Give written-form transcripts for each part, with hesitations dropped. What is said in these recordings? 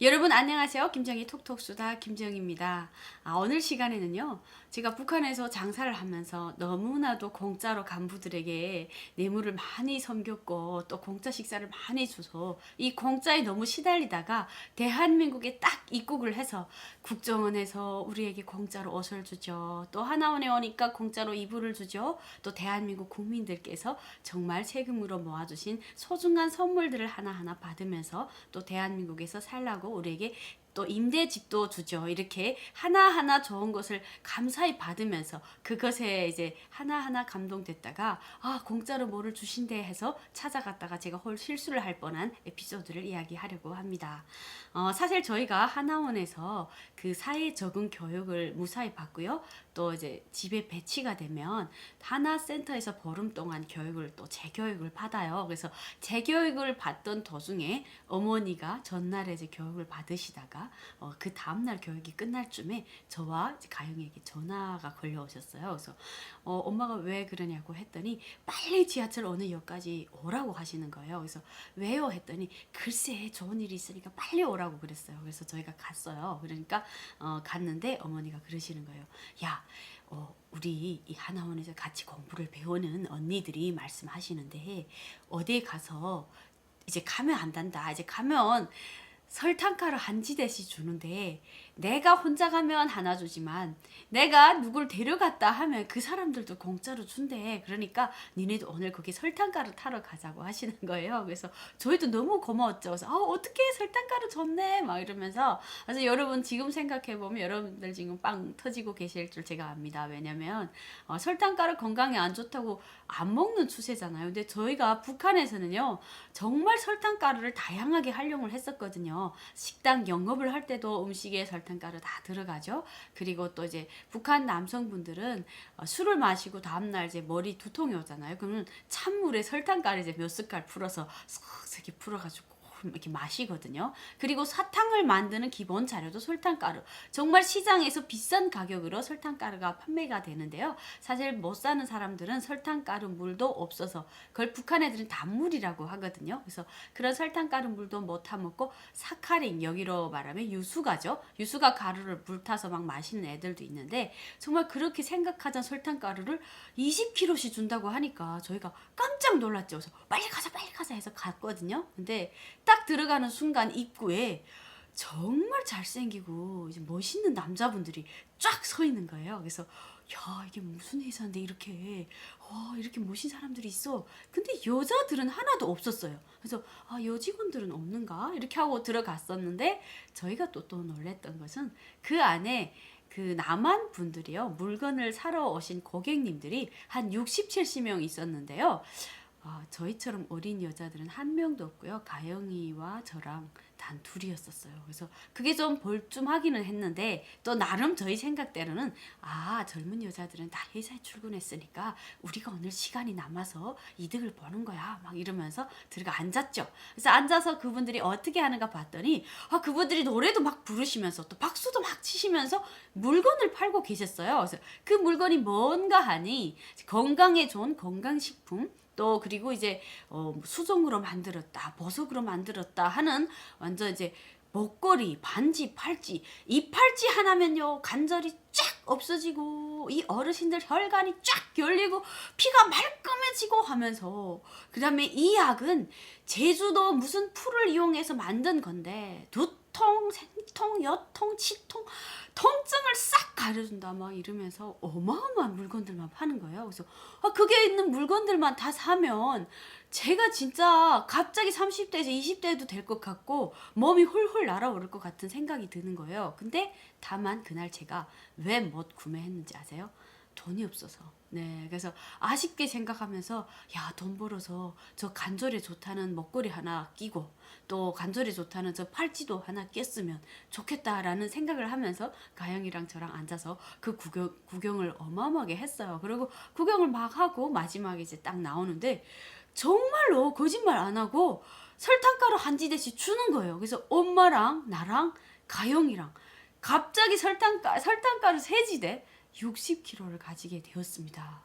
여러분 안녕하세요. 김정희 톡톡수다 김정희입니다. 오늘 시간에는요. 제가 북한에서 장사를 하면서 너무나도 공짜로 간부들에게 뇌물을 많이 섬겼고 또 공짜 식사를 많이 줘서 이 공짜에 너무 시달리다가 대한민국에 딱 입국을 해서 국정원에서 우리에게 공짜로 옷을 주죠. 또 하나원에 오니까 공짜로 이불을 주죠. 또 대한민국 국민들께서 정말 세금으로 모아주신 소중한 선물들을 하나하나 받으면서 또 대한민국에서 살라고 우리에게 또 임대집도 주죠. 이렇게 하나하나 좋은 것을 감사히 받으면서 그것에 이제 하나하나 감동됐다가 공짜로 뭐를 주신대 해서 찾아갔다가 제가 홀 실수를 할 뻔한 에피소드를 이야기하려고 합니다. 사실 저희가 하나원에서 그 사회 적응 교육을 무사히 받고요. 또 이제 집에 배치가 되면 하나센터에서 보름 동안 교육을 또 재교육을 받아요. 그래서 재교육을 받던 도중에 어머니가 전날에 이제 교육을 받으시다가 그 다음날 교육이 끝날 쯤에 저와 이제 가영이에게 전화가 걸려오셨어요. 그래서 엄마가 왜 그러냐고 했더니 빨리 지하철 어느 역까지 오라고 하시는 거예요. 그래서 왜요? 했더니 글쎄 좋은 일이 있으니까 빨리 오라고 그랬어요. 그래서 저희가 갔어요. 그러니까 갔는데 어머니가 그러시는 거예요. 야, 우리 이 하나원에서 같이 공부를 배우는 언니들이 말씀하시는데 어디에 가서 이제 가면 안 된다. 이제 가면 설탕가루 한 지대씩 주는데 내가 혼자 가면 하나 주지만 내가 누굴 데려갔다 하면 그 사람들도 공짜로 준대. 그러니까 니네도 오늘 거기 설탕가루 타러 가자고 하시는 거예요. 그래서 저희도 너무 고마웠죠. 그래서 어떻게 설탕가루 줬네 막 이러면서. 그래서 여러분 지금 생각해 보면 여러분들 지금 빵 터지고 계실 줄 제가 압니다. 왜냐면 설탕가루 건강에 안 좋다고 안 먹는 추세잖아요. 근데 저희가 북한에서는요 정말 설탕가루를 다양하게 활용을 했었거든요. 식당 영업을 할 때도 음식에 설탕가루 다 들어가죠. 그리고 또 이제 북한 남성분들은 술을 마시고 다음날 이제 머리 두통이 오잖아요. 그러면 찬물에 설탕가루 이제 몇 숟갈 풀어서 쓱 이렇게 풀어가지고 이렇게 마시거든요. 그리고 사탕을 만드는 기본 자료도 설탕가루. 정말 시장에서 비싼 가격으로 설탕가루가 판매가 되는데요. 사실 못 사는 사람들은 설탕가루 물도 없어서 그걸 북한 애들은 단물이라고 하거든요. 그래서 그런 설탕가루 물도 못 타먹고 사카린, 여기로 말하면 유수가죠. 유수가 가루를 불타서 막 마시는 애들도 있는데 정말 그렇게 생각하던 설탕가루를 20kg씩 준다고 하니까 저희가 깜짝 놀랐죠. 그래서 빨리 가자 해서 갔거든요. 근데 딱 들어가는 순간 입구에 정말 잘생기고 이제 멋있는 남자분들이 쫙 서 있는 거예요. 그래서 야 이게 무슨 회사인데 이렇게 멋진 사람들이 있어. 근데 여자들은 하나도 없었어요. 그래서 여직원들은 없는가 이렇게 하고 들어갔었는데 저희가 또 놀랬던 것은 그 안에 그 남한 분들이요 물건을 사러 오신 고객님들이 한 60, 70명 있었는데요. 저희처럼 어린 여자들은 한 명도 없고요. 가영이와 저랑 단 둘이었었어요. 그래서 그게 좀 벌쭘하기는 했는데 또 나름 저희 생각대로는 젊은 여자들은 다 회사에 출근했으니까 우리가 오늘 시간이 남아서 이득을 보는 거야. 막 이러면서 들어가 앉았죠. 그래서 앉아서 그분들이 어떻게 하는가 봤더니 그분들이 노래도 막 부르시면서 또 박수도 막 치시면서 물건을 팔고 계셨어요. 그래서 그 물건이 뭔가 하니 건강에 좋은 건강식품 또 그리고 이제 수정으로 만들었다 보석으로 만들었다 하는 완전 이제 목걸이 반지 팔찌 이 팔찌 하나면요 관절이 쫙 없어지고 이 어르신들 혈관이 쫙 열리고 피가 말끔해지고 하면서 그 다음에 이 약은 제주도 무슨 풀을 이용해서 만든 건데 두통 생통 여통 치통 통증을 싹 가려준다 막 이러면서 어마어마한 물건들만 파는 거예요. 그래서 그게 있는 물건들만 다 사면 제가 진짜 갑자기 30대에서 20대도 될 것 같고 몸이 훌훌 날아오를 것 같은 생각이 드는 거예요. 근데 다만 그날 제가 왜 못 구매했는지 아세요? 돈이 없어서. 네, 그래서 아쉽게 생각하면서 돈 벌어서 저 관절에 좋다는 목걸이 하나 끼고 또 관절에 좋다는 저 팔찌도 하나 꼈으면 좋겠다라는 생각을 하면서 가영이랑 저랑 앉아서 그 구경을 어마어마하게 했어요. 그리고 구경을 막 하고 마지막에 이제 딱 나오는데 정말로 거짓말 안 하고 설탕가루 한 지대씩 주는 거예요. 그래서 엄마랑 나랑 가영이랑 갑자기 설탕가루 세 지대 60kg를 가지게 되었습니다.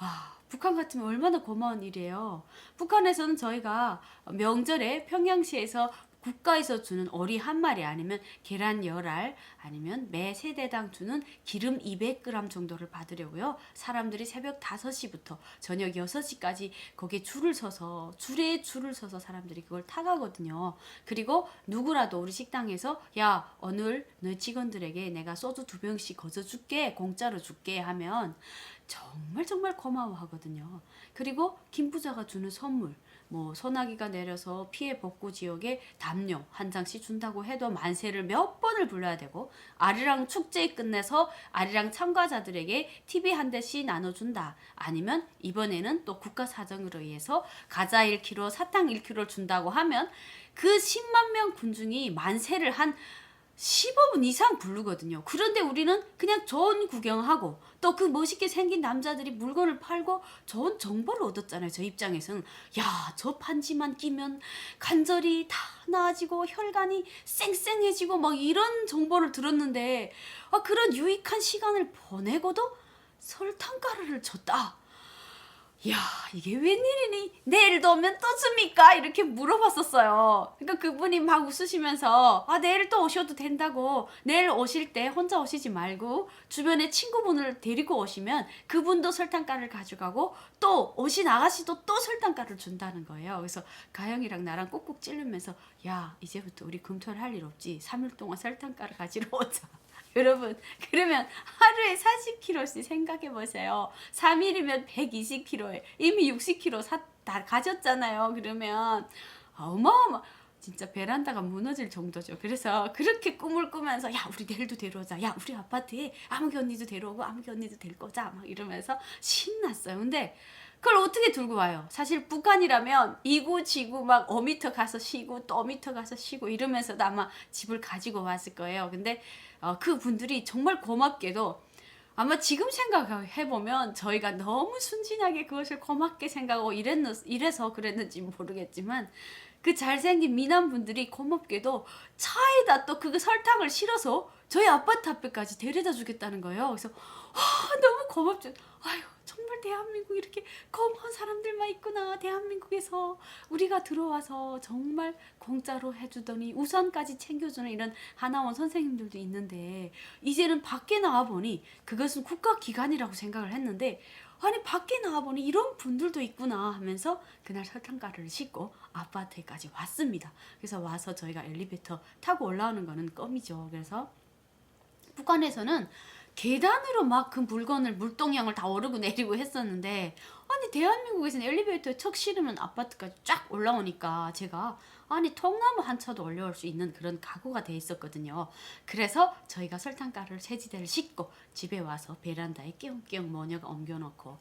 와, 북한 같으면 얼마나 고마운 일이에요. 북한에서는 저희가 명절에 평양시에서 국가에서 주는 어리 한 마리 아니면 계란 10알 아니면 매 세대당 주는 기름 200g 정도를 받으려고요. 사람들이 새벽 5시부터 저녁 6시까지 거기에 줄에 줄을 서서 사람들이 그걸 타가거든요. 그리고 누구라도 우리 식당에서 야, 오늘 너희 직원들에게 내가 소주 2병씩 거저줄게, 공짜로 줄게 하면 정말 정말 고마워하거든요. 그리고 김 부자가 주는 선물, 뭐 소나기가 내려서 피해 복구 지역에 담요 한 장씩 준다고 해도 만세를 몇 번을 불러야 되고, 아리랑 축제 끝내서 아리랑 참가자들에게 TV 한 대씩 나눠준다. 아니면 이번에는 또 국가 사정으로 의해서 과자 1kg, 사탕 1kg를 준다고 하면 그 10만 명 군중이 만세를 한 15분 이상 부르거든요. 그런데 우리는 그냥 좋은 구경하고 또 그 멋있게 생긴 남자들이 물건을 팔고 좋은 정보를 얻었잖아요. 저 입장에서는 야, 저 반지만 끼면 관절이 다 나아지고 혈관이 쌩쌩해지고 막 이런 정보를 들었는데, 그런 유익한 시간을 보내고도 설탕가루를 줬다. 야, 이게 웬일이니? 내일도 오면 또 줍니까? 이렇게 물어봤었어요. 그러니까 그분이 막 웃으시면서 내일 또 오셔도 된다고, 내일 오실 때 혼자 오시지 말고 주변에 친구분을 데리고 오시면 그분도 설탕가루를 가져가고 또 오신 아가씨도 또 설탕가루를 준다는 거예요. 그래서 가영이랑 나랑 꾹꾹 찌르면서 야, 이제부터 우리 금토를 할 일 없지. 3일 동안 설탕가루 가지러 오자. 여러분, 그러면 하루에 40kg씩 생각해 보세요. 3일이면 120kg에 이미 60kg 다 가졌잖아요. 그러면 어마어마, 진짜 베란다가 무너질 정도죠. 그래서 그렇게 꿈을 꾸면서 야, 우리 내일도 데려오자. 야, 우리 아파트에 아무개 언니도 데려오고 아무개 언니도 데리고 오자. 막 이러면서 신났어요. 근데 그걸 어떻게 들고 와요? 사실 북한이라면 이구지구 막 어미터 가서 쉬고 또 어미터 가서 쉬고 이러면서도 아마 집을 가지고 왔을 거예요. 근데 그 분들이 정말 고맙게도, 아마 지금 생각해보면 저희가 너무 순진하게 그것을 고맙게 생각하고 이래서 그랬는지 모르겠지만, 그 잘생긴 미남 분들이 고맙게도 차에다 또 그 설탕을 실어서 저희 아파트 앞에까지 데려다 주겠다는 거예요. 그래서 너무 고맙죠. 아유, 정말 대한민국 이렇게 고마운 사람들만 있구나. 대한민국에서 우리가 들어와서 정말 공짜로 해주더니 우산까지 챙겨주는 이런 하나원 선생님들도 있는데, 이제는 밖에 나와보니 그것은 국가기관이라고 생각을 했는데, 아니 밖에 나와보니 이런 분들도 있구나 하면서 그날 설탕가루를 싣고 아파트에까지 왔습니다. 그래서 와서 저희가 엘리베이터 타고 올라오는 거는 껌이죠. 그래서 북한에서는 계단으로 막 그 물건을 물동량을 다 오르고 내리고 했었는데, 아니 대한민국에서는 엘리베이터에 척 실으면 아파트까지 쫙 올라오니까 제가 아니 통나무 한 차도 올려올 수 있는 그런 각오가 돼 있었거든요. 그래서 저희가 설탕가루를 세지대를 싣고 집에 와서 베란다에 끼웅끼웅 모녀가 옮겨놓고,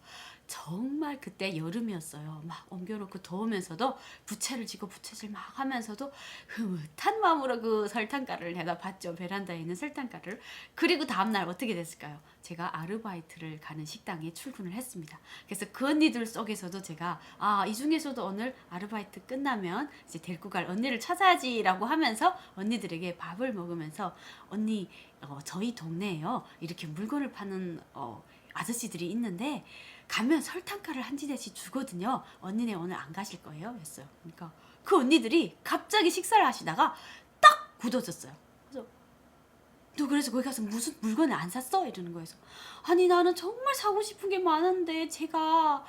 정말 그때 여름이었어요. 막 옮겨놓고 더우면서도 부채를 지고 부채질 막 하면서도 흐뭇한 마음으로 그 설탕가루를 내다 봤죠. 베란다에 있는 설탕가루를. 그리고 다음날 어떻게 됐을까요? 제가 아르바이트를 가는 식당에 출근을 했습니다. 그래서 그 언니들 속에서도 제가 이 중에서도 오늘 아르바이트 끝나면 이제 데리고 갈 언니를 찾아야지라고 하면서 언니들에게 밥을 먹으면서, 언니 저희 동네에요 이렇게 물건을 파는 아저씨들이 있는데 가면 설탕가루를 한 지대씩 주거든요. 언니네 오늘 안 가실 거예요? 했어요. 그러니까 그 언니들이 갑자기 식사를 하시다가 딱 굳어졌어요. 그래서 너 그래서 거기 가서 무슨 물건을 안 샀어? 이러는 거예요. 아니 나는 정말 사고 싶은 게 많은데 제가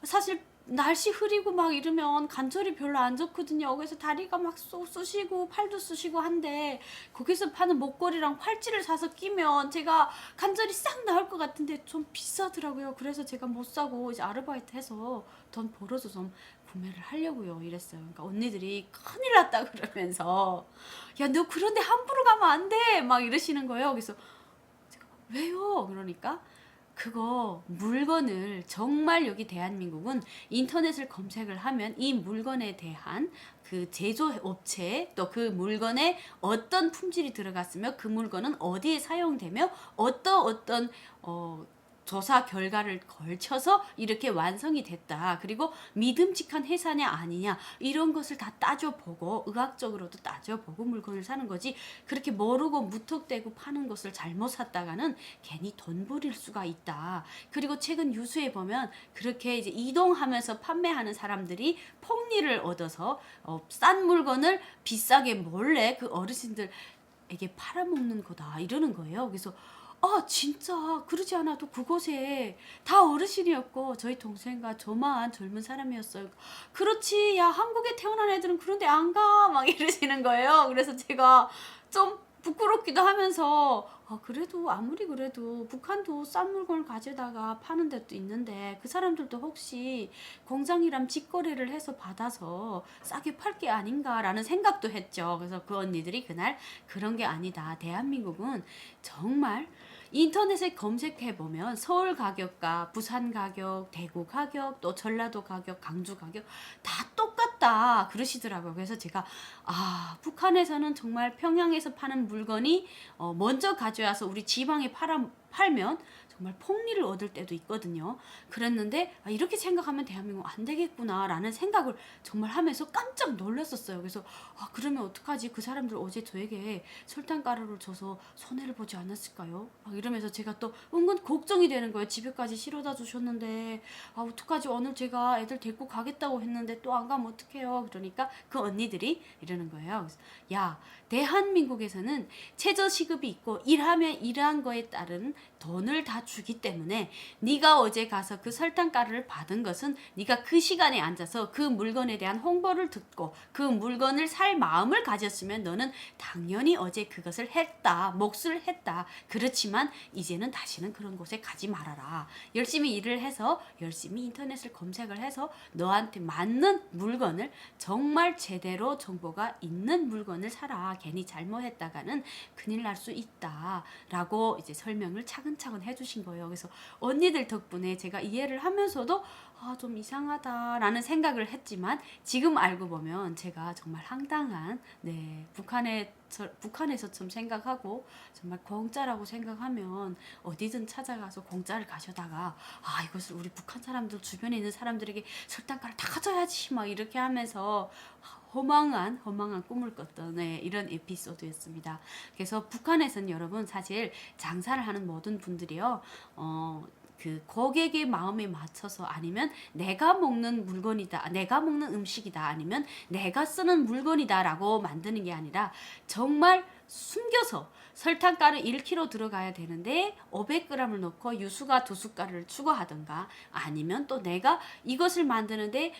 사실 날씨 흐리고 막 이러면 관절이 별로 안 좋거든요. 그래서 다리가 막 쑤시고 팔도 쑤시고 한데 거기서 파는 목걸이랑 팔찌를 사서 끼면 제가 관절이 싹 나을 것 같은데 좀 비싸더라고요. 그래서 제가 못 사고 이제 아르바이트 해서 돈 벌어서 좀 구매를 하려고요. 이랬어요. 그러니까 언니들이 큰일 났다 그러면서 야, 너 그런데 함부로 가면 안 돼. 막 이러시는 거예요. 그래서 제가 왜요? 그러니까 그거 물건을 정말 여기 대한민국은 인터넷을 검색을 하면 이 물건에 대한 그 제조업체 또 그 물건에 어떤 품질이 들어갔으며 그 물건은 어디에 사용되며 어떤 조사 결과를 걸쳐서 이렇게 완성이 됐다. 그리고 믿음직한 회사냐 아니냐 이런 것을 다 따져보고 의학적으로도 따져보고 물건을 사는 거지. 그렇게 모르고 무턱대고 파는 것을 잘못 샀다가는 괜히 돈 버릴 수가 있다. 그리고 최근 뉴스에 보면 그렇게 이제 이동하면서 판매하는 사람들이 폭리를 얻어서 싼 물건을 비싸게 몰래 그 어르신들에게 팔아먹는 거다 이러는 거예요. 그래서 진짜 그러지 않아도 그곳에 다 어르신이었고 저희 동생과 저만 젊은 사람이었어요. 그렇지, 야 한국에 태어난 애들은 그런데 안 가, 막 이러시는 거예요. 그래서 제가 좀 부끄럽기도 하면서 그래도 아무리 그래도 북한도 싼 물건을 가져다가 파는 데도 있는데 그 사람들도 혹시 공장이랑 직거래를 해서 받아서 싸게 팔 게 아닌가라는 생각도 했죠. 그래서 그 언니들이 그날 그런 게 아니다. 대한민국은 정말 인터넷에 검색해 보면 서울 가격과 부산 가격, 대구 가격, 또 전라도 가격, 강주 가격 다 똑같다 그러시더라고요. 그래서 제가 북한에서는 정말 평양에서 파는 물건이 먼저 가져와서 우리 지방에 팔면 정말 폭리를 얻을 때도 있거든요. 그랬는데 이렇게 생각하면 대한민국 안 되겠구나라는 생각을 정말 하면서 깜짝 놀랐었어요. 그래서 그러면 어떡하지? 그 사람들 어제 저에게 설탕가루를 줘서 손해를 보지 않았을까요? 이러면서 제가 또 은근 걱정이 되는 거예요. 집에까지 실어다 주셨는데 어떡하지? 오늘 제가 애들 데리고 가겠다고 했는데 또 안 가면 어떡해요? 그러니까 그 언니들이 이러는 거예요. 그래서, 야, 대한민국에서는 최저시급이 있고 일하면 일한 거에 따른 돈을 다 주기 때문에 네가 어제 가서 그 설탕가루를 받은 것은 네가 그 시간에 앉아서 그 물건에 대한 홍보를 듣고 그 물건을 살 마음을 가졌으면 너는 당연히 어제 그것을 했다. 몫을 했다. 그렇지만 이제는 다시는 그런 곳에 가지 말아라. 열심히 일을 해서 열심히 인터넷을 검색을 해서 너한테 맞는 물건을 정말 제대로 정보가 있는 물건을 사라. 괜히 잘못했다가는 큰일 날 수 있다. 라고 이제 설명을 차근차근 해주신 거예요. 그래서 언니들 덕분에 제가 이해를 하면서도 좀 이상하다라는 생각을 했지만 지금 알고 보면 제가 정말 황당한 북한에서처럼 생각하고 정말 공짜라고 생각하면 어디든 찾아가서 공짜를 가져다가 이것을 우리 북한 사람들 주변에 있는 사람들에게 설탕가루 다 가져야지 막 이렇게 하면서 허망한 꿈을 꿨던 이런 에피소드였습니다. 그래서 북한에서는 여러분 사실 장사를 하는 모든 분들이요. 그 고객의 마음에 맞춰서 아니면 내가 먹는 물건이다, 내가 먹는 음식이다, 아니면 내가 쓰는 물건이다라고 만드는 게 아니라 정말 숨겨서 설탕가루 1kg 들어가야 되는데 500g을 넣고 유수가 2숟가락을 추가하던가 아니면 또 내가 이것을 만드는데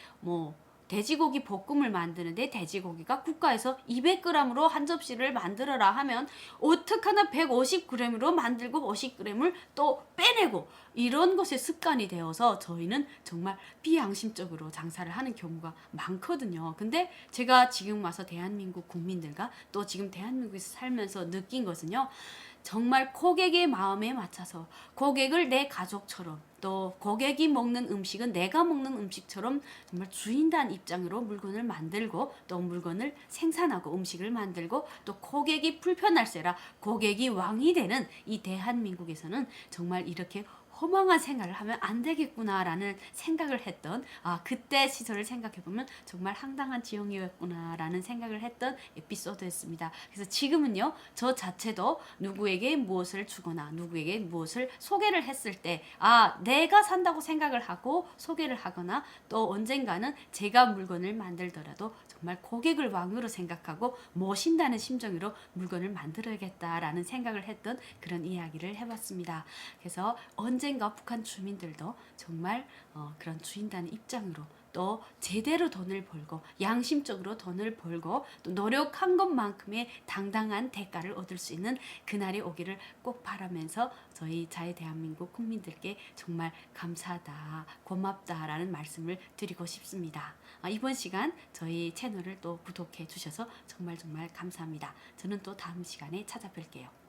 돼지고기 볶음을 만드는데 돼지고기가 국가에서 200g으로 한 접시를 만들어라 하면 어떡하나 150g으로 만들고 50g을 또 빼내고 이런 것에 습관이 되어서 저희는 정말 비양심적으로 장사를 하는 경우가 많거든요. 근데 제가 지금 와서 대한민국 국민들과 또 지금 대한민국에서 살면서 느낀 것은요. 정말 고객의 마음에 맞춰서 고객을 내 가족처럼 또 고객이 먹는 음식은 내가 먹는 음식처럼 정말 주인단 입장으로 물건을 만들고 또 물건을 생산하고 음식을 만들고 또 고객이 불편할세라 고객이 왕이 되는 이 대한민국에서는 정말 이렇게 허망한 생활을 하면 안 되겠구나라는 생각을 했던 그때 시절을 생각해보면 정말 황당한 지형이었구나라는 생각을 했던 에피소드였습니다. 그래서 지금은요 저 자체도 누구에게 무엇을 주거나 누구에게 무엇을 소개를 했을 때 내가 산다고 생각을 하고 소개를 하거나 또 언젠가는 제가 물건을 만들더라도 정말 고객을 왕으로 생각하고 모신다는 심정으로 물건을 만들어야겠다라는 생각을 했던 그런 이야기를 해봤습니다. 그래서 언젠가 북한 주민들도 정말 그런 주인단의 입장으로 또 제대로 돈을 벌고 양심적으로 돈을 벌고 또 노력한 것만큼의 당당한 대가를 얻을 수 있는 그날이 오기를 꼭 바라면서 저희 자유 대한민국 국민들께 정말 감사하다 고맙다라는 말씀을 드리고 싶습니다. 이번 시간 저희 채널을 또 구독해 주셔서 정말 감사합니다. 저는 또 다음 시간에 찾아뵐게요.